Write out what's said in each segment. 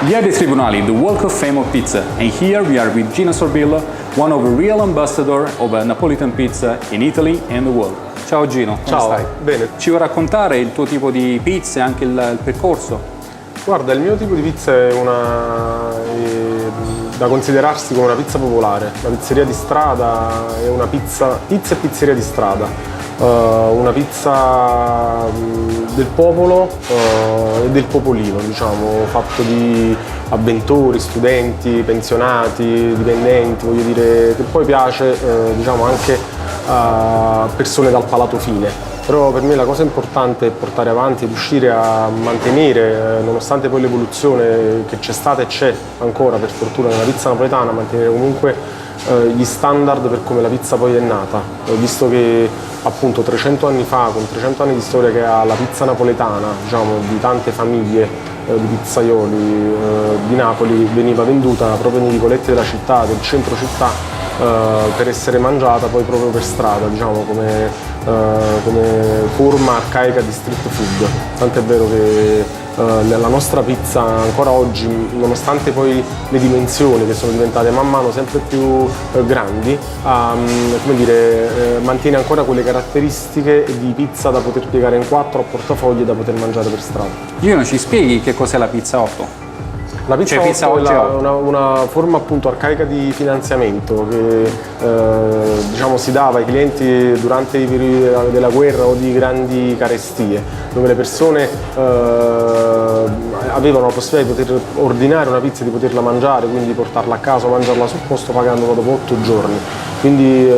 Via dei Tribunali, the Walk of Fame of Pizza, and here we are with Gino Sorbillo, one of the real ambassador of Napolitan pizza in Italy and the world. Ciao Gino, come Ciao, stai? bene. Ci vuoi raccontare il tuo tipo di pizza e anche il percorso? Guarda, il mio tipo di pizza è da considerarsi come una pizza popolare, una pizzeria di strada, è una pizza e pizzeria di strada. Una pizza del popolo e del popolino, diciamo, fatto di avventori, studenti, pensionati, dipendenti, voglio dire, che poi piace diciamo anche a persone dal palato fine. Però per me la cosa importante è portare avanti e riuscire a mantenere, nonostante poi l'evoluzione che c'è stata e c'è ancora per fortuna nella pizza napoletana, mantenere comunque gli standard per come la pizza poi è nata. Visto che appunto 300 anni fa, con 300 anni di storia che ha la pizza napoletana, diciamo di tante famiglie di pizzaioli di Napoli, veniva venduta proprio nei vicoletti della città, del centro città, per essere mangiata poi proprio per strada, diciamo come forma arcaica di street food. Tant'è vero che la nostra pizza ancora oggi, nonostante poi le dimensioni che sono diventate man mano sempre più grandi, come dire, mantiene ancora quelle caratteristiche di pizza da poter piegare in quattro a portafogli e da poter mangiare per strada. Gino, ci spieghi che cos'è la pizza 8? La pizza, Cioè, pizza 8 è oggi una forma appunto arcaica di finanziamento che diciamo, si dava ai clienti durante i periodi della guerra o di grandi carestie, dove le persone avevano la possibilità di poter ordinare una pizza e di poterla mangiare, quindi portarla a casa o mangiarla sul posto pagandola dopo 8 giorni. Quindi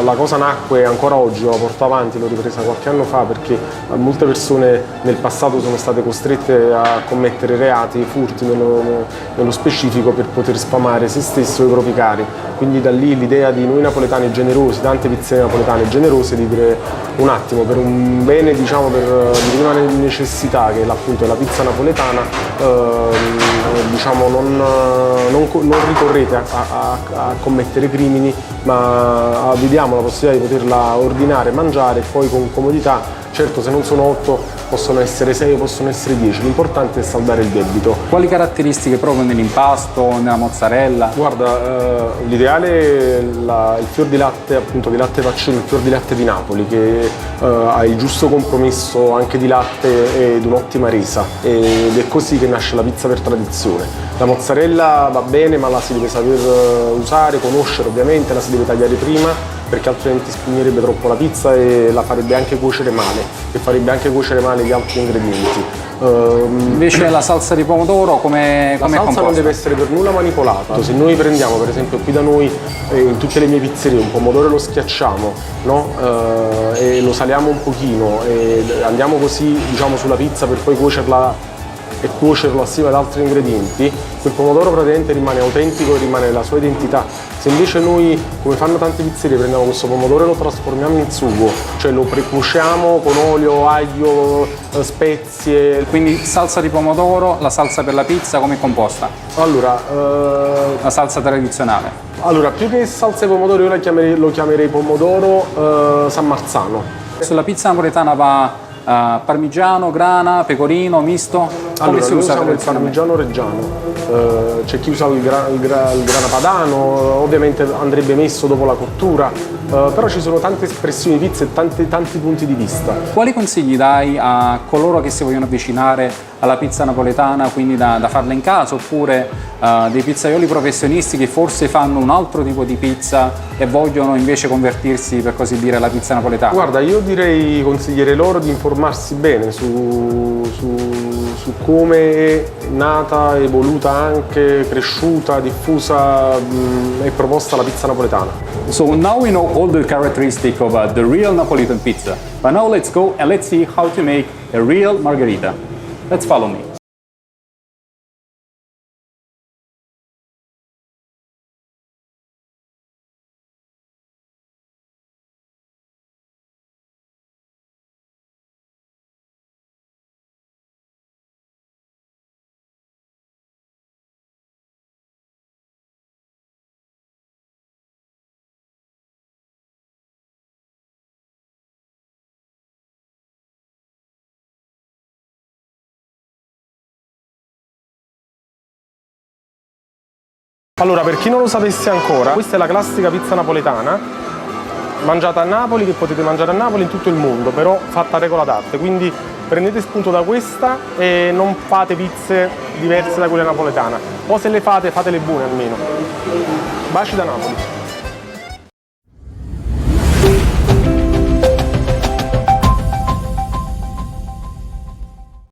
la cosa nacque ancora oggi, io la porto avanti, l'ho ripresa qualche anno fa perché molte persone nel passato sono state costrette a commettere reati, furti nello specifico, per poter sfamare se stesso e i propri cari. Quindi da lì l'idea di noi napoletani generosi, tante pizzerie napoletane generose, di dire un attimo per un bene, diciamo, di prima necessità, che è appunto la pizza napoletana, diciamo non ricorrete a commettere crimini, ma vi diamo la possibilità di poterla ordinare, mangiare e poi con comodità. Certo, se non sono 8 possono essere 6 o possono essere 10, l'importante è saldare il debito. Quali caratteristiche proprio nell'impasto, nella mozzarella? Guarda, l'ideale è il fior di latte, appunto di latte vaccino, il fior di latte di Napoli, che ha il giusto compromesso anche di latte ed un'ottima resa, ed è così che nasce la pizza per tradizione. La mozzarella va bene, ma la si deve saper usare, conoscere ovviamente, la si deve tagliare prima, perché altrimenti spugnerebbe troppo la pizza e la farebbe anche cuocere male, e farebbe anche cuocere male gli altri ingredienti. Invece la salsa di pomodoro come è composta? La salsa non deve essere per nulla manipolata. Se noi prendiamo per esempio qui da noi, in tutte le mie pizzerie, un pomodoro e lo schiacciamo, no? E lo saliamo un pochino e andiamo così, diciamo, sulla pizza per poi cuocerla e cuocerlo assieme ad altri ingredienti, quel pomodoro praticamente rimane autentico e rimane la sua identità. Se invece noi, come fanno tante pizzerie, prendiamo questo pomodoro e lo trasformiamo in sugo, cioè lo precuociamo con olio, aglio, spezie. Quindi salsa di pomodoro, la salsa per la pizza come è composta? Allora, La salsa tradizionale. allora, più che salsa di pomodoro io lo chiamerei pomodoro San Marzano. Sulla pizza napoletana va parmigiano, grana, pecorino, misto? Come Allora, si noi usa usiamo il tradizionalmente? parmigiano reggiano, c'è chi usa il grana padano, ovviamente andrebbe messo dopo la cottura, però ci sono tante espressioni di pizza e tanti punti di vista. Quali consigli dai a coloro che si vogliono avvicinare alla pizza napoletana, quindi da farla in casa, oppure dei pizzaioli professionisti che forse fanno un altro tipo di pizza e vogliono invece convertirsi, per così dire, alla pizza napoletana? Guarda, io consiglierei loro di informarsi bene su come è nata, evoluta anche, cresciuta, diffusa e proposta la pizza napoletana. So now we know all the characteristics of the real Napolitan pizza, but now let's go and let's see how to make a real margherita. Let's follow me. Allora, per chi non lo sapesse ancora, questa è la classica pizza napoletana, mangiata a Napoli, che potete mangiare a Napoli in tutto il mondo, però fatta a regola d'arte, quindi prendete spunto da questa e non fate pizze diverse da quelle napoletane, o se le fate, fatele buone almeno. Baci da Napoli!